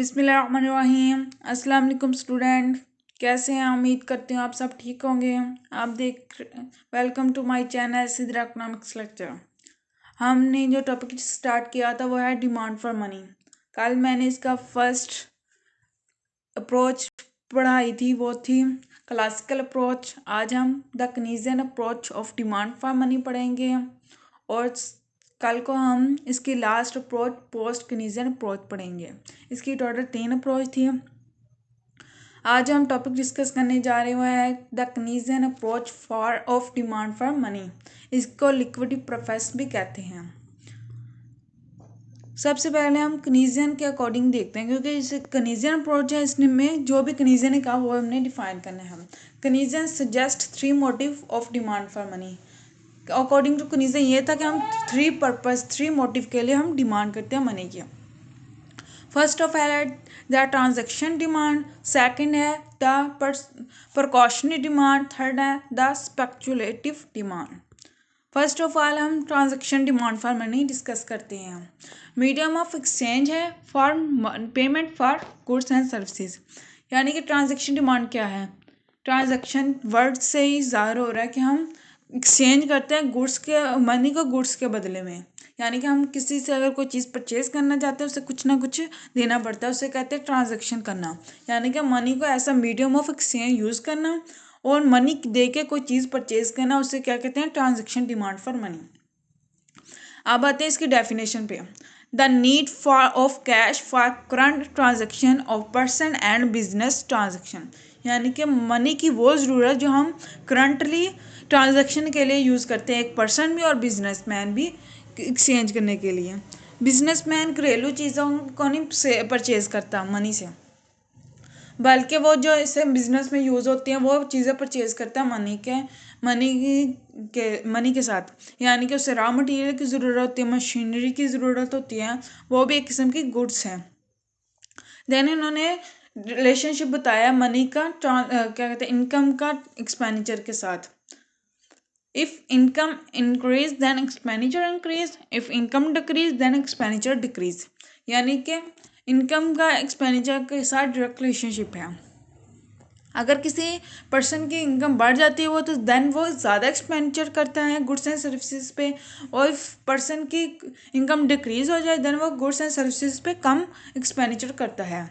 बिस्मिल्लाहिर्रहमानिर्रहीम। अस्सलाम वालेकुम स्टूडेंट, कैसे हैं? उम्मीद करती हूँ आप सब ठीक होंगे। आप welcome to my channel Sidra economics lecture. हमने जो टॉपिक स्टार्ट किया था वो है डिमांड फॉर मनी। कल मैंने इसका फर्स्ट अप्रोच पढ़ाई थी, वो थी क्लासिकल अप्रोच। आज हम the Keynesian approach of demand for money पढ़ेंगे और कल को हम इसकी last approach post Keynesian approach पढ़ेंगे। इसकी टोटल 3 अप्रोच थी। आज हम टॉपिक डिस्कस करने जा रहे हैं the Keynesian approach for of demand for money. इसको लिक्विडिटी प्रोसेस भी कहते हैं। सबसे पहले हम कनीजियन के अकॉर्डिंग देखते हैं, क्योंकि इसे कनीजियन अप्रोच है, इसमें जो भी कनीजियन ने कहा वो हमने डिफाइन करना है। Keynesian suggest 3 motive of demand for money. According to Keynesian ये था कि हम 3 मोटिव के लिए हम डिमांड करते हैं मनी की। फर्स्ट ऑफ है द ट्रांजैक्शन डिमांड, सेकंड है द प्रिकॉशनरी डिमांड, थर्ड है the speculative demand. First of all हम transaction demand for money discuss करते हैं। मीडियम ऑफ एक्सचेंज है for payment for goods and services. यानी कि ट्रांजैक्शन डिमांड क्या है? ट्रांजैक्शन वर्ड से ही ज़ाहिर हो रहा है कि हम एक्सचेंज करते हैं गुड्स के मनी को गुड्स के बदले में। यानी कि हम किसी से अगर कोई चीज़ परचेज करना चाहते हैं, उसे कुछ ना कुछ देना पड़ता है, उसे कहते हैं ट्रांजैक्शन करना। यानी कि मनी को ऐसा मीडियम ऑफ एक्सचेंज यूज़ करना और मनी दे के कोई चीज़ परचेज करना, उसे क्या कहते हैं? Transaction demand for money. अब आते हैं इसकी डेफिनेशन पे। The need for of cash for current transaction of person and business transaction. यानी कि मनी की वो ज़रूरत जो हम करंटली ट्रांजेक्शन के लिए यूज़ करते हैं, एक पर्सन भी और बिजनेसमैन भी एक्सचेंज करने के लिए। बिजनेसमैन घरेलू चीज़ों को नहीं से परचेज करता मनी से, बल्कि वो जो इसे बिजनेस में यूज़ होती हैं वो चीज़ें परचेज करता है मनी के साथ। यानी कि उसे रॉ मटेरियल की ज़रूरत होती है, मशीनरी की ज़रूरत होती है, वो भी एक किस्म की गुड्स हैं। देन इन्होंने रिलेशनशिप बताया मनी का क्या कहते हैं, इनकम का एक्सपेंडिचर के साथ। If income increase then expenditure increase, if income decrease then expenditure decrease. यानी कि इनकम का एक्सपेंडिचर के साथ डायरेक्ट रिलेशनशिप है। अगर किसी पर्सन की इनकम बढ़ जाती है वो तो देन वो ज़्यादा एक्सपेंडिचर करता है गुड्स एंड सर्विसेज पे, और इफ पर्सन की इनकम डिक्रीज हो जाए देन वो गुड्स एंड सर्विसेज पे कम एक्सपेंडिचर करता है।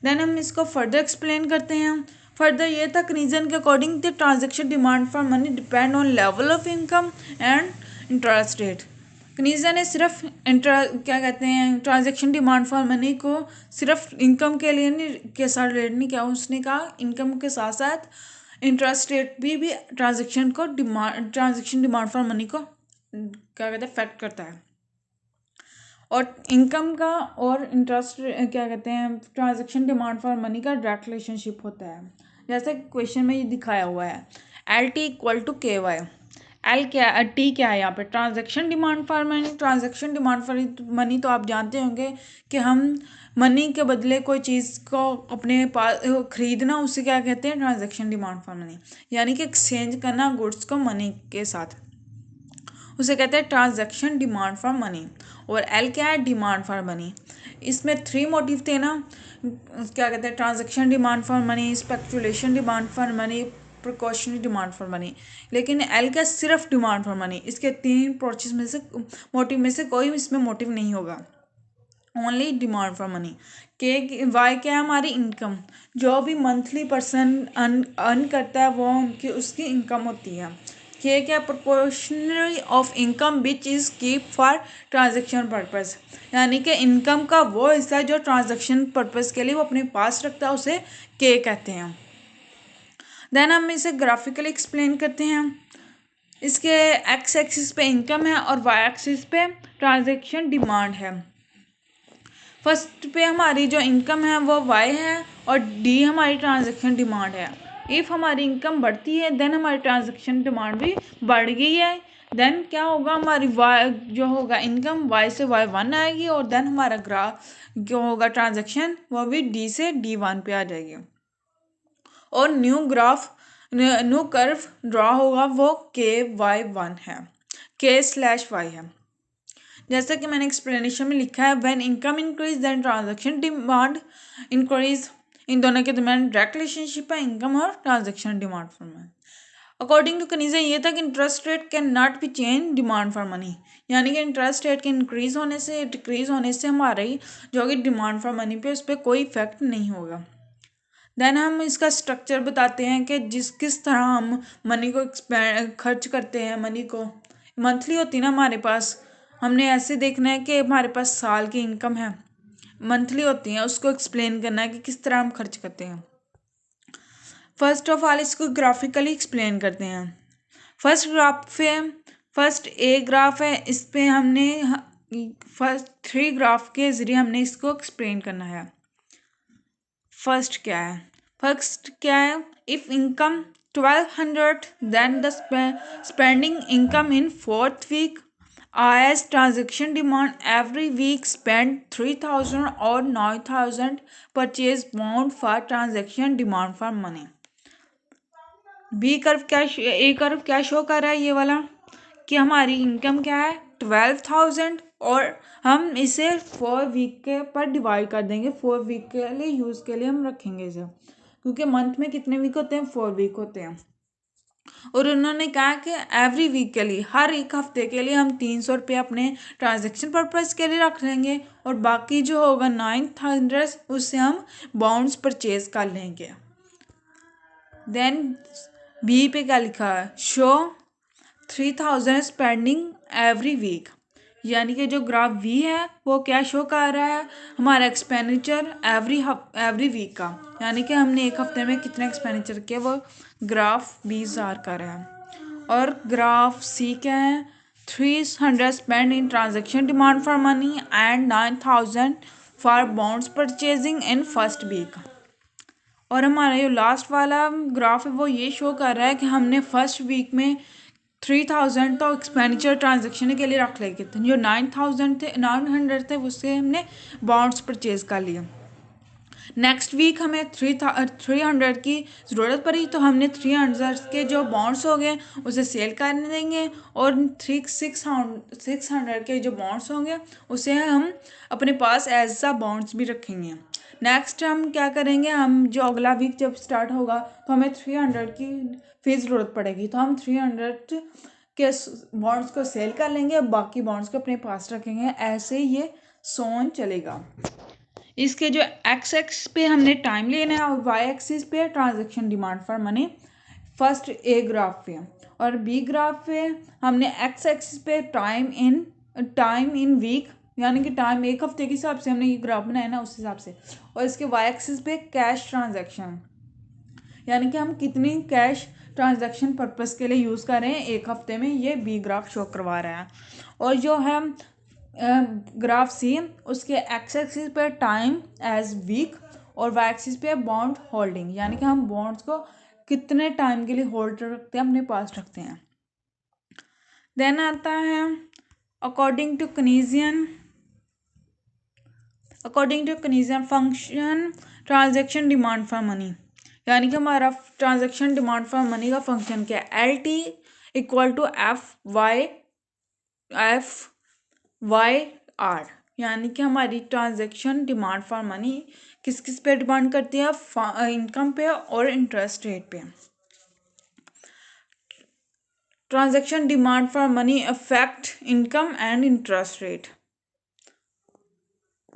देन हम इसको फर्दर एक्सप्लेन करते हैं। फर्दर ये था कनीजन के according the transaction demand for money depend on level of income and interest rate. कनीजा ने सिर्फ क्या कहते हैं, ट्रांजेक्शन डिमांड फॉर मनी को सिर्फ इनकम के लिए नहीं के साथ रिलेट नहीं किया। उसने कहा इनकम के साथ साथ इंटरेस्ट रेट भी ट्रांजेक्शन डिमांड फॉर मनी को क्या कहते हैं, अफेक्ट करता है। और इनकम का और इंटरेस्ट क्या कहते हैं, ट्रांजेक्शन डिमांड फॉर मनी का डायरेक्ट रिलेशनशिप होता है। जैसे क्वेश्चन में ये दिखाया हुआ है एल टी इक्वल टू के वाई। टी क्या है यहाँ पे? Transaction demand for money. Transaction demand for money तो आप जानते होंगे कि हम मनी के बदले कोई चीज़ को अपने पास खरीदना, उसे क्या कहते हैं? Transaction demand for money. यानी कि एक्सचेंज करना गुड्स को मनी के साथ, उसे कहते हैं ट्रांजेक्शन डिमांड फॉर मनी। और एल क्या है? Demand for money. इसमें 3 मोटिव थे ना, क्या कहते हैं, transaction demand for money, speculation demand for money, precautionary demand for money. लेकिन एल का सिर्फ डिमांड फॉर मनी। इसके 3 प्रोसेस में से मोटिव में से कोई इसमें मोटिव नहीं होगा, ओनली डिमांड फॉर मनी। के वाई क्या है? हमारी इनकम। जो भी मंथली पर्सन अर्न करता है वो उनकी उसकी इनकम होती है। के क्या? Proportionally of income which is keep for transaction purpose. यानी कि इनकम का वो हिस्सा है जो ट्रांजेक्शन पर्पस के लिए वो अपने पास रखता है, उसे के कहते हैं। देन हम इसे ग्राफिकली एक्सप्लेन करते हैं। इसके एक्स एक्सिस पे इनकम है और वाई एक्सिस पे ट्रांजेक्शन डिमांड है। फर्स्ट पे हमारी जो इनकम है वो वाई है और डी हमारी ट्रांजेक्शन डिमांड है। इफ़ हमारी इनकम बढ़ती है देन हमारी ट्रांजेक्शन डिमांड भी बढ़ गई है। देन क्या होगा? हमारी वाई जो होगा इनकम वाई से वाई वन आएगी और देन हमारा ग्राफ जो होगा ट्रांजेक्शन वो भी डी से डी वन पे आ जाएगी। और न्यू कर्व ड्रॉ होगा वो के वाई वन है, के/वाई है। जैसा कि मैंने एक्सप्लेनेशन में लिखा है, when income increase then transaction demand increase. इन दोनों के दरमियान डायरेक्ट रिलेशनशिप है, इनकम और transaction demand for money. According to कनीज़ा ये था कि interest rate can not be change demand for money, यानी कि इंटरेस्ट रेट के इंक्रीज होने से डिक्रीज होने से हमारी जो कि डिमांड फॉर मनी पे उस पर कोई इफेक्ट नहीं होगा। देन हम इसका स्ट्रक्चर बताते हैं कि किस तरह हम मनी को खर्च करते हैं। मनी को मंथली होती है ना हमारे पास, हमने ऐसे देखना है कि हमारे पास साल की इनकम है, मंथली होती है, उसको एक्सप्लेन करना है कि किस तरह हम खर्च करते हैं। फर्स्ट ऑफ ऑल इसको ग्राफिकली एक्सप्लेन करते हैं। फर्स्ट ए ग्राफ है, इस पे हमने फर्स्ट 3 ग्राफ के ज़रिए हमने इसको एक्सप्लेन करना है। फर्स्ट क्या है, if income 1200 then the spending income in 4th week as transaction demand every week spend 3000 or 9000 purchase bond for transaction demand for money। B curve क्या ए कर्व क्या शो कर रहा है ये वाला, कि हमारी इनकम क्या है 12,000 और हम इसे 4 वीक के पर डिवाइड कर देंगे। 4 वीक के लिए यूज़ के लिए हम रखेंगे इसे, क्योंकि मंथ में कितने वीक होते हैं, 4 वीक होते हैं। और उन्होंने कहा कि एवरी वीक के लिए, हर एक हफ्ते के लिए हम 300 रुपये अपने ट्रांजेक्शन पर्पज़ के लिए रख लेंगे और बाकी जो होगा 900 उससे हम बॉन्ड्स परचेज कर लेंगे। देन बी पे क्या लिखा है, शो 3000 स्पेंडिंग एवरी वीक, यानी कि जो ग्राफ वी है वो क्या शो कर रहा है, हमारा एक्सपेंडिचर एवरी वीक का, यानी कि हमने एक हफ्ते में कितना एक्सपेंडिचर किया वो ग्राफ 20,000 का रहा है। और ग्राफ सी क्या है, 300 spend in transaction demand for money and 9,000 for bonds purchasing in first week. और हमारा जो लास्ट वाला ग्राफ है वो ये शो कर रहा है कि हमने फर्स्ट वीक में 3,000 तो एक्सपेंडिचर ट्रांजेक्शन के लिए रख लेके थे, जो 900 थे उससे हमने बॉन्ड्स परचेज कर लिए। नेक्स्ट वीक हमें 300 की ज़रूरत पड़ी तो हमने 300 के जो बॉन्ड्स हो गए उसे सेल कर देंगे और 600 के जो बॉन्ड्स होंगे उसे हम अपने पास एज अ बॉन्ड्स भी रखेंगे। नेक्स्ट हम क्या करेंगे, हम जो अगला वीक जब स्टार्ट होगा तो हमें 300 की फिर ज़रूरत पड़ेगी, तो हम 300 के बॉन्ड्स को सेल कर लेंगे और बाकी बॉन्ड्स को अपने पास रखेंगे। ऐसे ये सोन चलेगा। इसके जो एक्स एक्सिस पे हमने टाइम लेना है और वाई एक्सिस पे transaction demand for money, first a graph पे, और बी ग्राफ पे हमने एक्स एक्सिस पे टाइम इन वीक, यानी कि टाइम एक हफ्ते के हिसाब से हमने ये ग्राफ बनाया ना उस हिसाब से, और इसके वाई एक्सिस पे कैश ट्रांजैक्शन, यानी कि हम कितनी कैश ट्रांजैक्शन पर्पस के लिए यूज़ कर रहे हैं एक हफ्ते में, ये बी ग्राफ शो करवा रहा है। और जो है ग्राफ सी, उसके एक्स एक्सिस पे टाइम एज वीक और वाई एक्सिस पे बॉन्ड होल्डिंग, यानी कि हम बॉन्ड्स को कितने टाइम के लिए होल्ड रखते हैं, अपने पास रखते हैं। देन आता है according to Keynesian function transaction demand for money, यानी कि हमारा ट्रांजैक्शन डिमांड फॉर मनी का फंक्शन क्या है, L T equal to F Y R, यानी कि हमारी ट्रांजैक्शन डिमांड फॉर मनी किस किस पे डिमांड करती है, इनकम पे और इंटरेस्ट रेट पे। Transaction demand for money affect income and interest rate.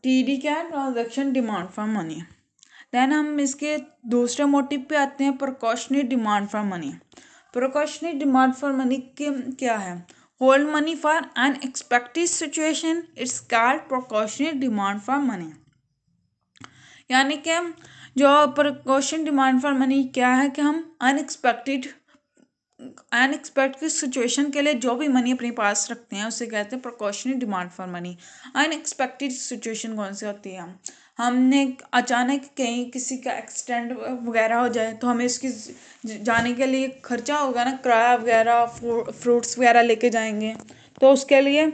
TD क्या है, transaction demand for money. Then हम इसके दूसरे मोटिव पे आते हैं, precautionary demand for money. Precautionary demand for money के क्या है, hold money for unexpected situation, it's called precautionary demand for money. यानी कि जो प्रिकॉशन डिमांड फॉर मनी क्या है कि हम अनएक्सपेक्टेड सिचुएशन के लिए जो भी मनी अपने पास रखते हैं उसे कहते हैं precautionary demand for money. Unexpected situation कौन सी होती है, हमने अचानक कहीं किसी का एक्सीडेंट वगैरह हो जाए तो हमें उसकी जाने के लिए खर्चा होगा ना, किराया वगैरह, फ्रूट्स वगैरह लेके जाएंगे तो उसके लिए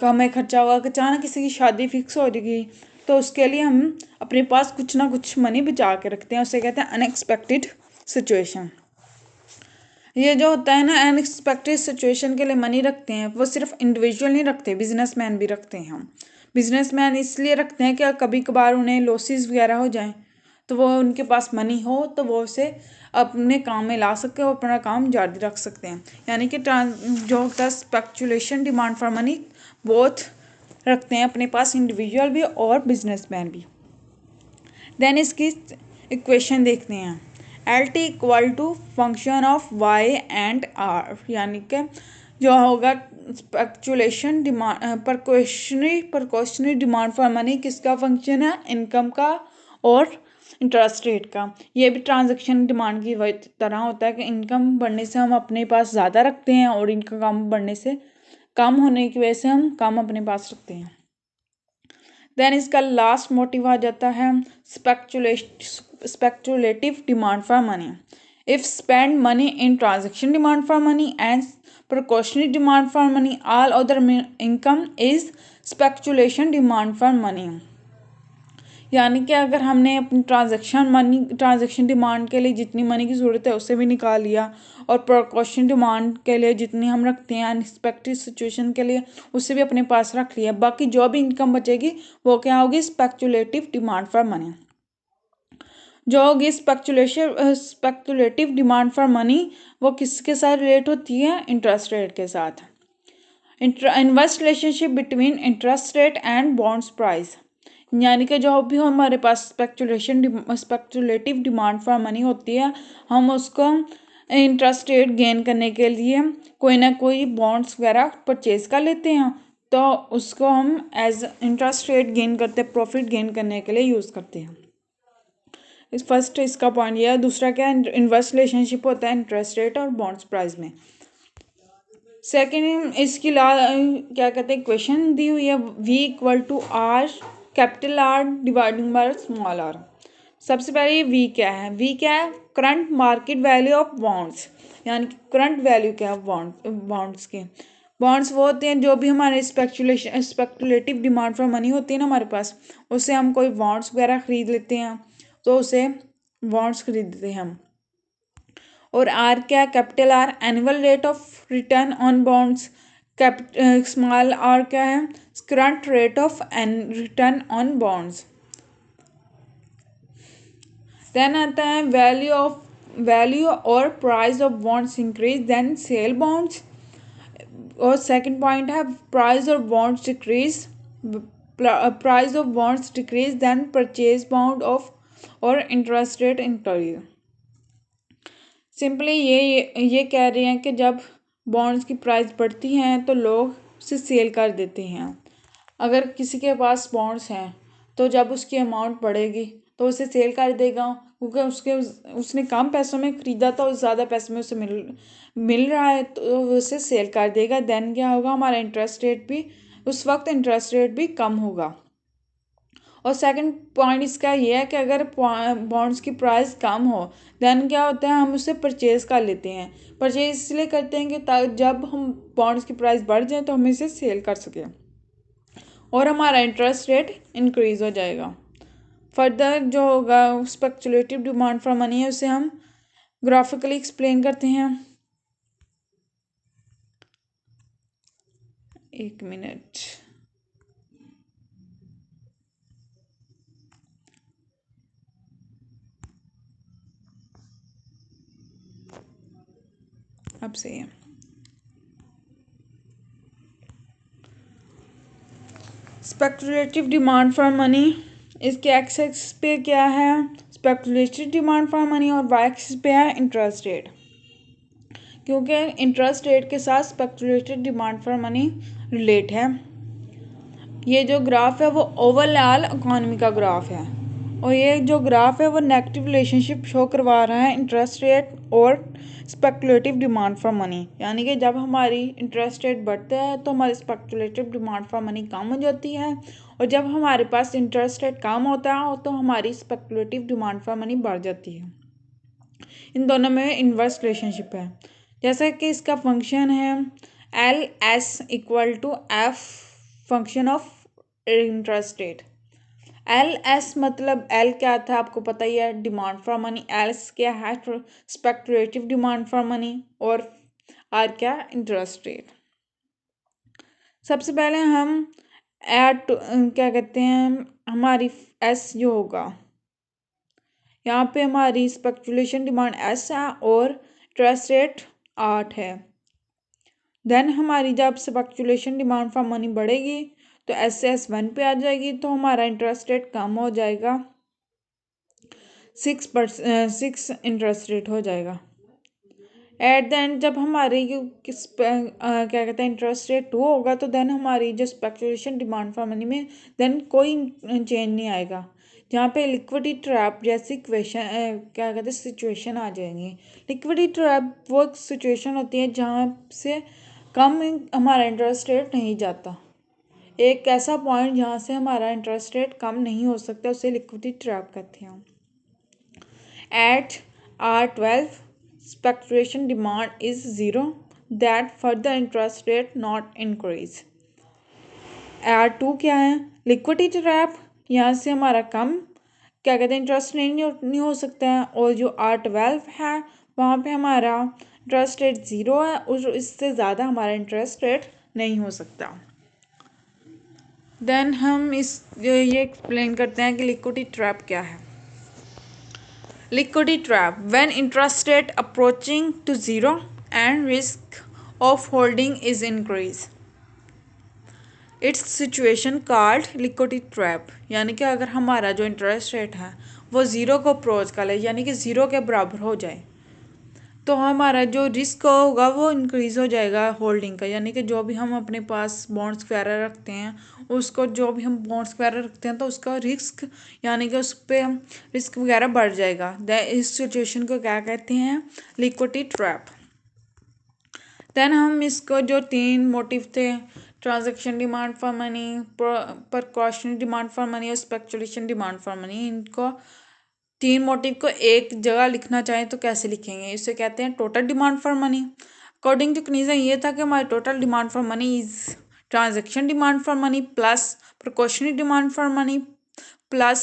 हमें खर्चा होगा। अचानक किसी की शादी फिक्स हो जाएगी तो उसके लिए हम अपने पास कुछ ना कुछ मनी बचा के रखते हैं, उसे कहते हैं अनएक्सपेक्टेड सिचुएशन। ये जो होता है ना, अनएक्सपेक्टेड सिचुएशन के लिए मनी रखते हैं, वो सिर्फ इंडिविजुअल नहीं रखते, बिजनेसमैन भी रखते हैं। हम बिजनेसमैन इसलिए रखते हैं कि कभी कभार उन्हें लॉसेस वगैरह हो जाएं तो वो उनके पास मनी हो तो वो उसे अपने काम में ला सके और अपना काम जारी रख सकते हैं। यानी कि जो होता है speculation, demand for money, both रखते हैं अपने पास, इंडिविजुअल भी और बिजनेसमैन भी। देन इसकी इक्वेशन देखते हैं। L T equal to function of Y and R, यानी कि जो होगा speculation demand precautionary demand for money किसका फंक्शन है, इनकम का और इंटरेस्ट रेट का। ये भी ट्रांजैक्शन डिमांड की तरह होता है कि इनकम बढ़ने से हम अपने पास ज़्यादा रखते हैं और इनका कम बढ़ने से, कम होने की वजह से हम कम अपने पास रखते हैं। देन इसका लास्ट मोटिव आ जाता है speculative demand for money. If spend money in transaction demand for money and precautionary demand for money, all other income is speculation demand for money. यानी कि अगर हमने अपनी ट्रांजैक्शन डिमांड के लिए जितनी मनी की ज़रूरत है उससे भी निकाल लिया और प्रिकॉशन डिमांड के लिए जितनी हम रखते हैं अनएक्सपेक्टेड सिचुएशन के लिए उससे भी अपने पास रख लिया, बाकी जो भी इनकम बचेगी वो क्या होगी, स्पेक्युलेटिव डिमांड फॉर मनी। जो होगी स्पेक्युलेटिव डिमांड फॉर मनी वो किसके साथ रिलेट होती है, इंटरेस्ट रेट के साथ। Inverse relationship between interest rate and bonds price, यानी कि जो भी हमारे पास स्पेक्युलेटिव डिमांड फॉर मनी होती है, हम उसको इंटरेस्ट रेट गेन करने के लिए कोई ना कोई बॉन्ड्स वगैरह परचेज कर लेते हैं, तो उसको हम एज इंटरेस्ट रेट गेन करते, प्रॉफिट गेन करने के लिए यूज़ करते हैं। इस फर्स्ट इसका पॉइंट ये है। दूसरा क्या है, इनवर्स रिलेशनशिप होता है इंटरेस्ट रेट और बॉन्ड्स प्राइस में। सेकेंड इसकी क्या कहते हैं, इक्वेशन दी हुई है V equal to R, capital R dividing by small R. सबसे पहले V क्या है, V क्या है, current market value of bonds, यानी कि करंट वैल्यू क्या है बॉन्ड्स की। बॉन्ड्स वो होते हैं जो भी हमारे स्पेक्युलेटिव डिमांड फॉर मनी होती है ना हमारे पास, उससे हम कोई बॉन्ड्स वगैरह खरीद लेते हैं तो उसे बॉन्ड्स खरीदते हैं हम। और आर क्या है, capital R annual rate of return on bonds, small R क्या है, current rate of return on bonds. Then आता है वैल्यू और price of bonds increase then sell bonds. और सेकंड पॉइंट है price of bonds decrease then purchase bond of और interest rate increase. Simply ये कह रहे हैं कि जब बॉन्ड्स की प्राइस बढ़ती हैं तो लोग उसे सेल कर देते हैं। अगर किसी के पास बॉन्ड्स हैं तो जब उसकी अमाउंट बढ़ेगी तो उसे सेल कर देगा, क्योंकि उसने कम पैसों में ख़रीदा था और ज़्यादा पैसों में उसे मिल रहा है तो उसे सेल कर देगा। देन क्या होगा, हमारा इंटरेस्ट रेट भी उस वक्त इंटरेस्ट रेट भी कम होगा। और सेकंड पॉइंट इसका ये है कि अगर बॉन्ड्स की प्राइस कम हो देन क्या होता है, हम उसे परचेज़ कर लेते हैं। परचेज इसलिए करते हैं कि जब हम बॉन्ड्स की प्राइस बढ़ जाए तो हम इसे सेल कर सकें और हमारा इंटरेस्ट रेट इंक्रीज़ हो जाएगा। फर्दर जो होगा स्पेक्युलेटिव डिमांड फॉर मनी है उसे हम ग्राफिकली एक्सप्लेन करते हैं। एक मिनट, अब सही है। स्पेक्युलेटिव डिमांड फॉर मनी, इसके एक्स एक्सिस पे क्या है, स्पेक्युलेटिव डिमांड फॉर मनी, और वाई एक्सिस पे है इंटरेस्ट रेट, क्योंकि इंटरेस्ट रेट के साथ speculative demand for money relate है। ये जो ग्राफ है वो ओवरऑल इकोनॉमी का ग्राफ है और ये जो ग्राफ है वो नेगेटिव रिलेशनशिप शो करवा रहा है इंटरेस्ट रेट और स्पेक्युलेटिव डिमांड फॉर मनी। यानी कि जब हमारी इंटरेस्ट रेट बढ़ता है तो हमारी स्पेक्युलेटिव डिमांड फॉर मनी कम हो जाती है, और जब हमारे पास इंटरेस्ट रेट कम होता है तो हमारी स्पेक्युलेटिव डिमांड फॉर मनी बढ़ जाती है। इन दोनों में इन्वर्स रिलेशनशिप है। जैसा कि इसका फंक्शन है LS equal to F function of interest rate. LS मतलब L क्या था आपको पता ही है, डिमांड फॉर मनी। एस क्या है, स्पेक्युलेटिव डिमांड फॉर मनी। और आर क्या, इंटरेस्ट रेट। सबसे पहले हम क्या कहते हैं, हमारी एस जो होगा, यहाँ पे हमारी स्पेक्युलेशन डिमांड एस है और इंटरेस्ट रेट 8 है। देन हमारी जब स्पेक्युलेशन डिमांड फॉर मनी बढ़ेगी तो SS1 पे आ जाएगी, तो हमारा इंटरेस्ट रेट कम हो जाएगा, 6 इंटरेस्ट रेट हो जाएगा। एट द एंड जब हमारी क्या कहते हैं इंटरेस्ट रेट 2 होगा, तो देन हमारी जो स्पेक्युलेशन डिमांड फॉर मनी में देन कोई चेंज नहीं आएगा। जहाँ पे लिक्विडिटी ट्रैप जैसी क्वेश्चन क्या कहते हैं सिचुएशन आ जाएंगी। लिक्विडिटी ट्रैप वो सिचुएशन होती है जहाँ से कम हमारा इंटरेस्ट रेट नहीं जाता। एक ऐसा पॉइंट जहाँ से हमारा इंटरेस्ट रेट कम नहीं हो सकता, उसे लिक्विडिटी ट्रैप कहते हैं। At R12 speculation demand is zero, that further interest rate not increase. R2 क्या है, लिक्विडिटी ट्रैप, यहाँ से हमारा कम क्या कहते हैं इंटरेस्ट नहीं हो सकता है। और जो R12 है वहाँ पे हमारा इंटरेस्ट रेट 0 है और इससे ज़्यादा हमारा इंटरेस्ट रेट नहीं हो सकता। देन हम ये एक्सप्लेन करते हैं कि लिक्विडिटी ट्रैप क्या है। Liquidity trap, when interest rate approaching to zero and risk of holding is increased. It's situation called liquidity trap, यानी कि अगर हमारा जो इंटरेस्ट रेट है वो ज़ीरो को अप्रोच कर ले, यानी कि ज़ीरो के बराबर हो जाए, तो हमारा जो रिस्क होगा वो इंक्रीज़ हो जाएगा होल्डिंग का। यानी कि जो भी हम अपने पास बॉन्ड्स वगैरह रखते हैं उसको, जो भी हम बॉन्ड्स वगैरह रखते हैं तो उसका रिस्क यानी कि उस पर रिस्क वगैरह बढ़ जाएगा। इस सिचुएशन को क्या कहते हैं, लिक्विडिटी ट्रैप। देन हम इसको जो 3 मोटिव थे, transaction demand for money, precautionary demand for money और स्पेक्युलेशन डिमांड फॉर मनी, इनको 3 मोटिव को एक जगह लिखना चाहें तो कैसे लिखेंगे, इसे कहते हैं total demand for money. According to Keynesian ये था कि हमारी total demand for money is transaction demand for money plus precautionary demand for money plus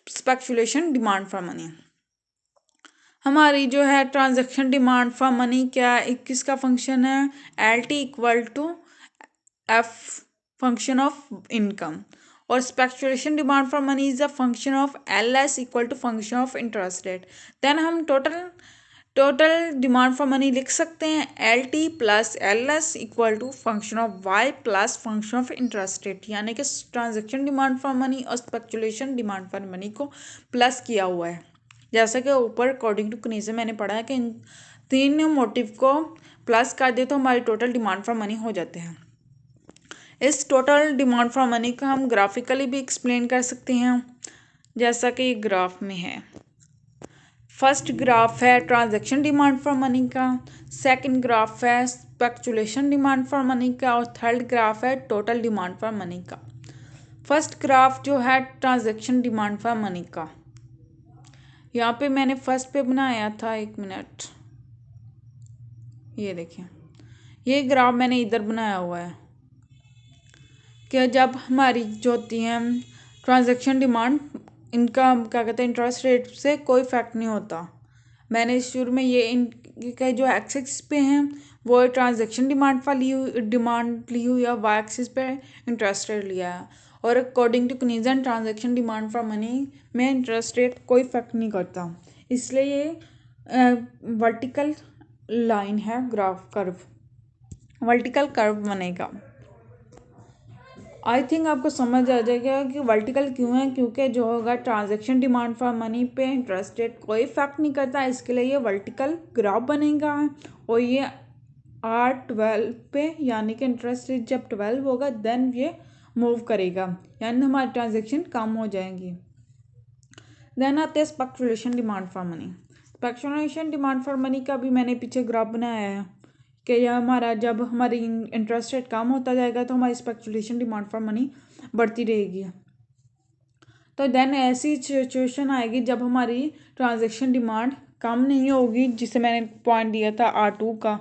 speculation demand for money. हमारी जो है ट्रांजैक्शन डिमांड फॉर मनी क्या किसका फंक्शन है, LT equal to F function of income, और speculation demand for money is a function of LS equal to function of interest rate. Then हम total demand for money लिख सकते हैं LT plus LS equal to function of Y plus function of interest rate, यानी कि transaction demand for money और speculation demand for money को plus किया हुआ है। जैसा कि ऊपर अकॉर्डिंग टू कनीज़न मैंने पढ़ा है कि इन 3 मोटिव को प्लस कर दे तो हमारी टोटल डिमांड फॉर मनी हो जाते हैं। इस टोटल डिमांड फॉर मनी का हम ग्राफिकली भी एक्सप्लेन कर सकते हैं, जैसा कि ग्राफ में है। फर्स्ट ग्राफ है ट्रांजैक्शन डिमांड फॉर मनी का, सेकंड ग्राफ है स्पेक्युलेशन डिमांड फॉर मनी का और थर्ड ग्राफ है टोटल डिमांड फॉर मनी का। फर्स्ट ग्राफ जो है ट्रांजैक्शन डिमांड फॉर मनी का, यहाँ पे मैंने फर्स्ट पे बनाया था, 1 मिनट, ये देखिए ये ग्राफ मैंने इधर बनाया हुआ है कि जब हमारी जो होती हैं ट्रांजैक्शन डिमांड, इनका क्या कहते हैं इंटरेस्ट रेट से कोई इफेक्ट नहीं होता। मैंने शुरू में ये इनके जो एक्सिस पे हैं वो ट्रांजैक्शन डिमांड ली हुई है, वाई एक्सिस पे इंटरेस्ट रेट लिया है। और according to Keynesian transaction demand for money में इंटरेस्ट रेट कोई इफेक्ट नहीं करता, इसलिए ये वर्टिकल लाइन है, ग्राफ कर्व, वर्टिकल कर्व बनेगा। आई थिंक आपको समझ आ जाएगा कि वर्टिकल क्यों है, क्योंकि जो होगा ट्रांजैक्शन डिमांड फॉर मनी पे इंटरेस्ट रेट कोई इफेक्ट नहीं करता, इसके लिए ये वर्टिकल ग्राफ बनेगा। और ये R12 पे यानी कि इंटरेस्ट रेट जब 12 होगा देन ये मूव करेगा, यानी हमारी ट्रांजैक्शन कम हो जाएंगी। देन आते हैं speculation demand for money. Speculation demand for money का भी मैंने पीछे ग्राफ बनाया है कि यह हमारा जब हमारी इंटरेस्ट रेट कम होता जाएगा तो हमारी स्पेक्युलेशन डिमांड फॉर मनी बढ़ती रहेगी। तो देन ऐसी सिचुएशन आएगी जब हमारी ट्रांजैक्शन डिमांड कम नहीं होगी, जिसे मैंने पॉइंट दिया था R2 का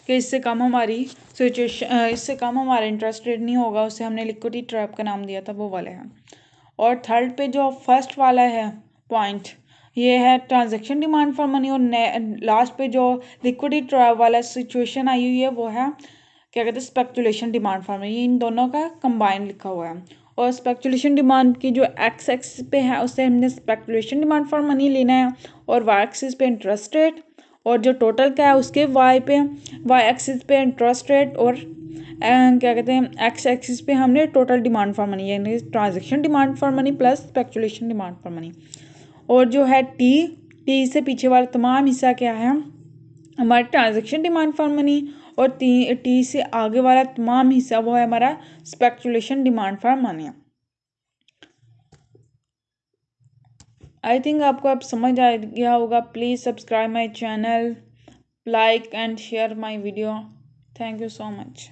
कि इससे कम हमारी सिचुएशन, इससे कम हमारा इंटरेस्ट रेट नहीं होगा, उसे हमने लिक्विडिटी ट्रैप का नाम दिया था, वो वाले हैं। और थर्ड पे जो फर्स्ट वाला है पॉइंट, ये है ट्रांजैक्शन डिमांड फॉर मनी, और लास्ट पे जो लिक्विडिटी वाला सिचुएशन आई हुई है वो है क्या कहते हैं स्पेकुलेशन डिमांड फॉर मनी। इन दोनों का कंबाइन लिखा हुआ है। और स्पेकुलेशन डिमांड की जो एक्स एक्सिस पे है उससे हमने स्पेकुलेशन डिमांड फॉर मनी लेना है, और वाई एक्सिस पे इंटरेस्ट रेट, और जो टोटल क्या है उसके वाई एक्सिस पे इंटरेस्ट रेट, और क्या कहते हैं एक्स एक्सिस पे हमने टोटल डिमांड फॉर मनी यानी transaction demand for money plus speculation demand for money. और जो है टी से पीछे वाला तमाम हिस्सा क्या है हमारा ट्रांजेक्शन डिमांड फॉर मनी, और टी से आगे वाला तमाम हिस्सा वो है हमारा speculation demand for money. I think आपको अब समझ आ गया होगा। Please subscribe my channel, like and share my video. Thank you so much.